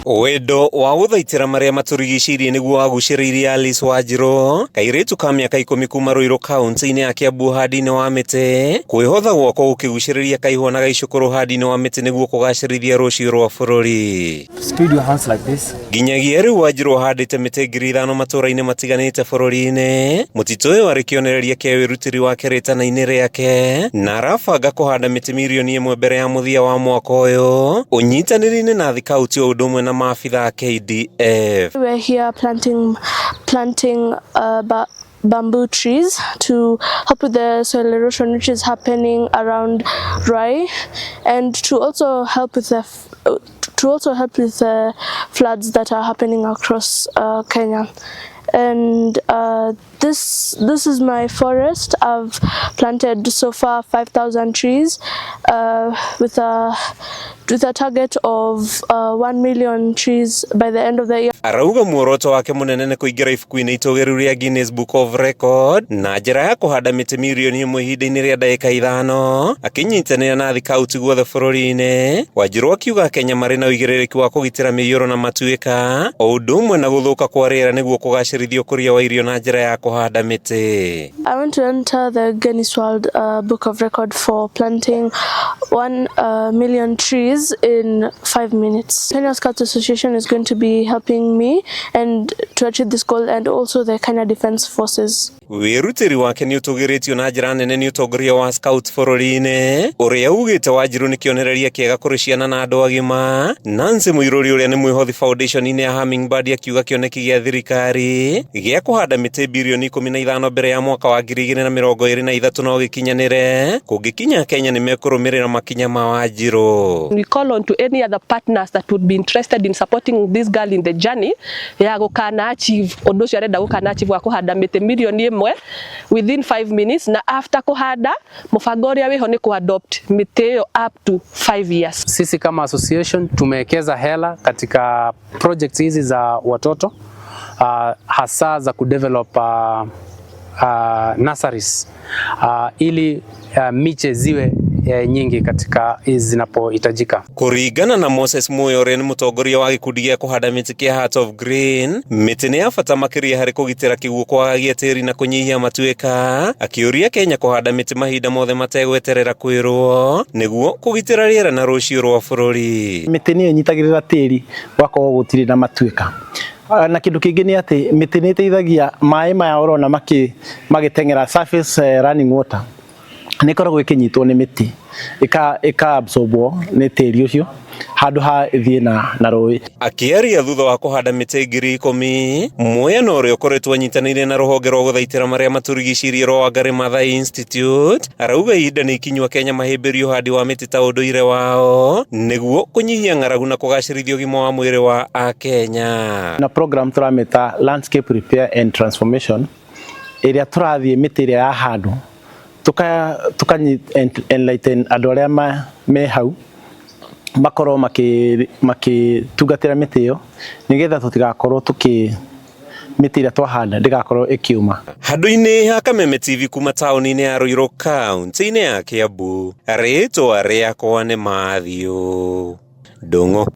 Wendo wa guthaitira maria maturigicirie niguo aguciririe Alice Wanjiru kairitu ka miaka 10 kuma Ruiru kaunti-ini ya Kiambu handi-ini wa miti kwihotha gwoko gukiguciriria kaihwa na gaicukuru handi-ini wa miti niguo kugacirithia rucio rwa bururi. Speed your hands like this. Ginyagia riu Wanjiru handite miti 5,000 matura-ini matiganite bururi-ini. Mutito uyu ari kionereria kia wirutiri wake ritana-ini riake na arabanga kuhanda miti milioni 1 mbere ya muthia wa mwaka uyu unyitaniri-ini na thikauti o udumwe na maafitha KDF. We're here planting bamboo trees to help with the soil erosion which is happening around Rai, and to also help with the floods that are happening across Kenya. And this is my forest. I've planted so far 5,000 trees with a target of 1 million trees by the end of the year. Arauga muoroto wake munene ni kuingira ibuku-ini itogeru ria Guinness Book of Record na njira ya kuhanda miti milioni 1 ihinda-ini ria ndagika 5 akinyitanira na thikauti guothe bururi-ini. Wanjiru akiuga Kenya mari na uigiririku wa kugitira miyoro na matuika o undu umwe na guthuka kwa riera niguo kugacirithia ukuria wa irio na njira ya kuhanda miti. I want to enter the Guinness World Book of Record for planting 1 million trees in 5 minutes. Kenya Scouts Association is going to be helping me and to achieve this goal, and also the Kenya Defence Forces. Wirutiri wake ni utugiritio na njira nene ni utongoria wa Scouts bururi-ini uria ugite Wanjiru ni kionereria kiega kuri ciana na andu agima. Nancy Muiruri uria ni mwihothi foundation-ini ya Hummingbird akiuga kioneki gia thirikari gia kuhanda miti bilioni 15 mbere ya mwaka wa 2023 no gikinyanire kungikinya Kenya ni mekurumirira makinya ma Wanjiru. We call on to any other partners that would be interested in supporting this girl in the journey ya gukana achieve undu cio arenda gukana achieve wa kuhanda miti milioni 1 within 5 minutes, na after kuhanda mubango uria wiho ni kuadopt miti yo up to 5 years. Sisi kama association tumewekeza hela katika projects hizi za watoto hasa za kudevelop nurseries ili miche ziwe nyingi katika hizi zinapohitajika. Kuringana na Moses Muyo ni mutongoria wa gikundi gia kuhanda miti kia Heart of Green, miti ni ya bata makiria hari kugitira kiguo kwagagia tiri na kunyihia matuika, akiuria Kenya kuhanda miti mahinda mothe mategweterera kwirwo niguo kugitira riera na rucio rwa bururi. Miti ni inyitagirira tiri wako gutiri na matuika. Na kindu kingi ni ati miti ni iteithagia mai maya urona magitengera surface running water nikoragwo ikinyitwo ni miti ika absorbwo ni tiri ucio handu ha ithie na roi. Akiaria thutha wa kuhanda miti 10,000 Muya no uri ukoretwo anyitanire na ruhonge rwa guthaitira maria maturigicirie rwa Wangari Maathai Institute arauga ihinda ni ikinywa Kenya mahimbirio handi wa miti ta unduire wao niguo kunyihia ng'aragu na kugacirithia ugima wa mwiri wa Kenya. Na program turameta landscape repair and transformation iria turathie miti iria ya handu tuka enlighten andu aria me hau makorwo makitungatira miti iyo nigetha tutigakorwo miti iria twahanda ndigakorwo ikiuma. Handu-ini ha Kameme TV kuma tauni-ini ya Ruiru kaunti-ini ya Kiambu, ritwa riakwa ni Mathew Ndung'u.